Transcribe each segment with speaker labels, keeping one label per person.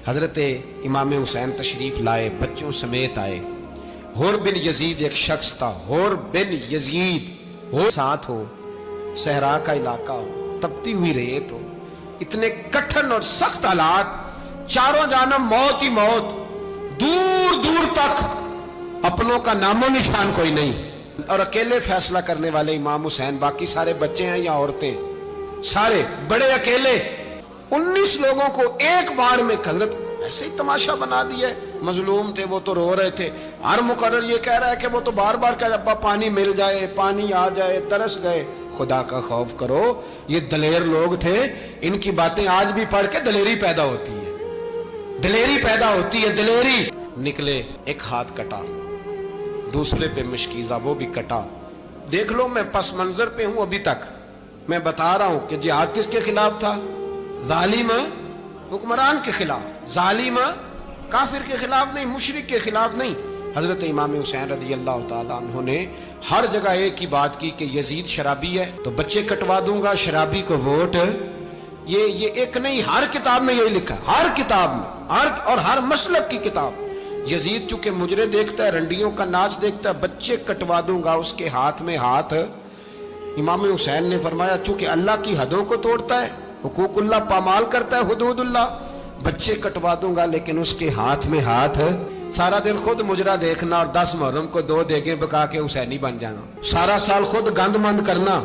Speaker 1: حضرت امام حسین تشریف لائے، بچوں سمیت آئے۔ حور بن یزید ایک شخص تھا، حور بن یزید، ہو ساتھ ہو، صحرا کا علاقہ ہو، تپتی ہوئی ریت ہو، اتنے کٹھن اور سخت حالات، چاروں جانب موت ہی موت، دور دور تک اپنوں کا نام و نشان کوئی نہیں، اور اکیلے فیصلہ کرنے والے امام حسین، باقی سارے بچے ہیں یا عورتیں، سارے بڑے اکیلے۔ 19 لوگوں کو ایک بار میں حضرت ایسے ہی تماشا بنا دیا ہے۔ مظلوم تھے وہ تو رو رہے تھے، ہر مقرر یہ کہہ رہا ہے کہ وہ تو بار بار کہہ ابا پانی مل جائے، پانی آ جائے، ترس گئے۔ خدا کا خوف کرو، یہ دلیر لوگ تھے، ان کی باتیں آج بھی پڑھ کے دلیری پیدا ہوتی ہے، دلیری پیدا ہوتی ہے، دلیری۔ نکلے، ایک ہاتھ کٹا، دوسرے پہ مشکیزہ، وہ بھی کٹا۔ دیکھ لو میں پس منظر پہ ہوں ابھی تک، میں بتا رہا ہوں کہ جہاد کس کے خلاف تھا؟ ظالم حکمران کے خلاف، ظالم کافر کے خلاف نہیں، مشرک کے خلاف نہیں۔ حضرت امام حسین رضی اللہ تعالیٰ عنہ نے ہر جگہ ایک ہی بات کی کہ یزید شرابی ہے تو بچے کٹوا دوں گا، شرابی کو ووٹ۔ یہ ایک نہیں، ہر کتاب میں یہی لکھا، ہر کتاب میں، اور ہر مسلک کی کتاب۔ یزید چونکہ مجرے دیکھتا ہے، رنڈیوں کا ناچ دیکھتا ہے، بچے کٹوا دوں گا، اس کے ہاتھ میں ہاتھ۔ امام حسین نے فرمایا چونکہ اللہ کی حدوں کو توڑتا ہے، حقوق اللہ پامال کرتا ہے، حدود اللہ، بچے کٹوا دوں گا لیکن اس کے ہاتھ میں ہاتھ۔ سارا دن خود مجرا دیکھنا اور 10 محرم کو 2 دیگیں پکا کے حسینی بن جانا، سارا سال خود گند مند کرنا،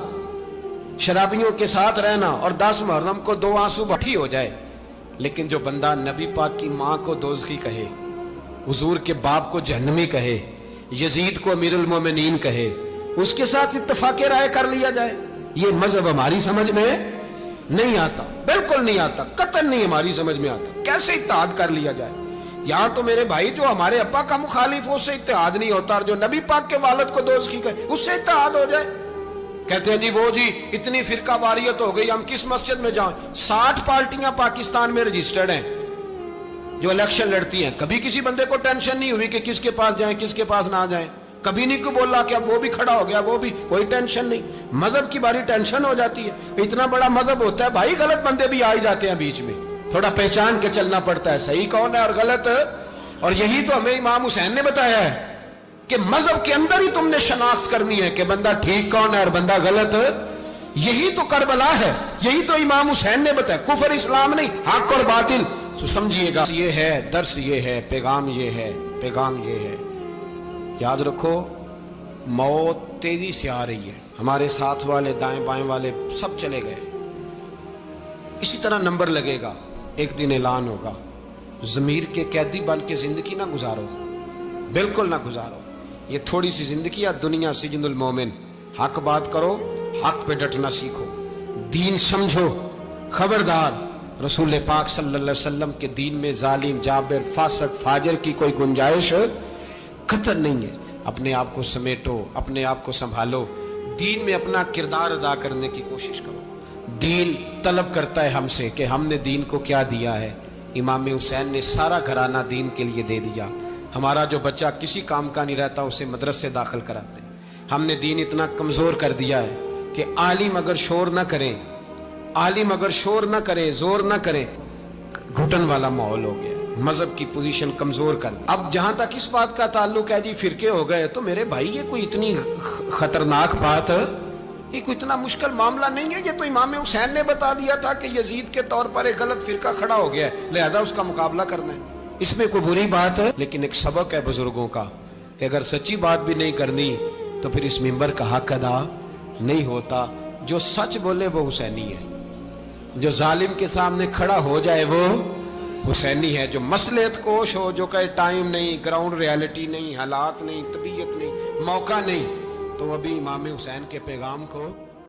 Speaker 1: شرابیوں کے ساتھ رہنا، اور 10 محرم کو 2 آنسو بٹھی ہو جائے۔ لیکن جو بندہ نبی پاک کی ماں کو دوزخی کہے، حضور کے باپ کو جہنمی کہے، یزید کو امیر المومنین کہے، اس کے ساتھ اتفاق رائے کر لیا جائے، یہ مذہب ہماری سمجھ میں نہیں آتا، بالکل نہیں آتا، قطعاً نہیں ہماری سمجھ میں آتا۔ کیسے اتحاد کر لیا جائے؟ یہاں تو میرے بھائی جو ہمارے ابا کا مخالف ہو اس سے اتحاد نہیں ہوتا، اور جو نبی پاک کے والد کو دوزخی کہے اس سے اتحاد ہو جائے۔ کہتے ہیں جی اتنی فرقہ واریت ہو گئی، ہم کس مسجد میں جائیں؟ 60 پارٹیاں پاکستان میں رجسٹرڈ ہیں جو الیکشن لڑتی ہیں، کبھی کسی بندے کو ٹینشن نہیں ہوئی کہ کس کے پاس جائیں کس کے پاس نہ جائیں، کبھی نہیں کو بولا کہ اب وہ بھی کھڑا ہو گیا، وہ بھی، کوئی ٹینشن نہیں۔ مذہب کی باری ٹینشن ہو جاتی ہے، اتنا بڑا مذہب ہوتا ہے بھائی، غلط بندے بھی آ ہی جاتے ہیں بیچ میں، تھوڑا پہچان کے چلنا پڑتا ہے صحیح کون ہے اور غلط۔ اور یہی تو ہمیں امام حسین نے بتایا ہے کہ مذہب کے اندر ہی تم نے شناخت کرنی ہے کہ بندہ ٹھیک کون ہے اور بندہ غلط۔ یہی تو کربلا ہے، یہی تو امام حسین نے بتایا، کفر اسلام نہیں، حق اور باطل۔ تو سمجھیے گا، یہ ہے درس، یہ ہے پیغام، یہ ہے پیغام، یہ ہے۔ یاد رکھو موت تیزی سے آ رہی ہے، ہمارے ساتھ والے دائیں بائیں والے سب چلے گئے، اسی طرح نمبر لگے گا، ایک دن اعلان ہوگا۔ ضمیر کے قیدی بن کے زندگی نہ گزارو، بالکل نہ گزارو، یہ تھوڑی سی زندگی ہے دنیا سجن المومن۔ حق بات کرو، حق پہ ڈٹنا سیکھو، دین سمجھو، خبردار رسول پاک صلی اللہ علیہ وسلم کے دین میں ظالم، جابر، فاسق، فاجر کی کوئی گنجائش قطعاً نہیں ہے۔ اپنے آپ کو سمیٹو، اپنے آپ کو سنبھالو، دین میں اپنا کردار ادا کرنے کی کوشش کرو۔ دین طلب کرتا ہے ہم سے کہ ہم نے دین کو کیا دیا ہے۔ امام حسین نے سارا گھرانہ دین کے لیے دے دیا۔ ہمارا جو بچہ کسی کام کا نہیں رہتا اسے مدرسے داخل کراتے ہیں۔ ہم نے دین اتنا کمزور کر دیا ہے کہ عالم اگر شور نہ کریں، عالم اگر شور نہ کرے، زور نہ کرے، گھٹن والا ماحول ہو گیا، مذہب کی پوزیشن کمزور کر۔ اب جہاں تک اس بات کا تعلق ہے جی فرقے ہو گئے، تو میرے بھائی یہ کوئی اتنی خطرناک بات ہے، یہ کوئی اتنا مشکل معاملہ نہیں ہے، یہ تو امام حسین نے بتا دیا تھا کہ یزید کے طور پر ایک غلط فرقہ کھڑا ہو گیا ہے، لہذا اس کا مقابلہ کرنا ہے۔ اس میں کوئی بری بات ہے، لیکن ایک سبق ہے بزرگوں کا کہ اگر سچی بات بھی نہیں کرنی تو پھر اس منبر کا حق ادا نہیں ہوتا۔ جو سچ بولے وہ حسینی ہے، جو ظالم کے سامنے کھڑا ہو جائے وہ حسینی ہے، جو مصلحت کوش ہو، جو کہے ٹائم نہیں، گراؤنڈ ریالٹی نہیں، حالات نہیں، طبیعت نہیں، موقع نہیں، تو ابھی امام حسین کے پیغام کو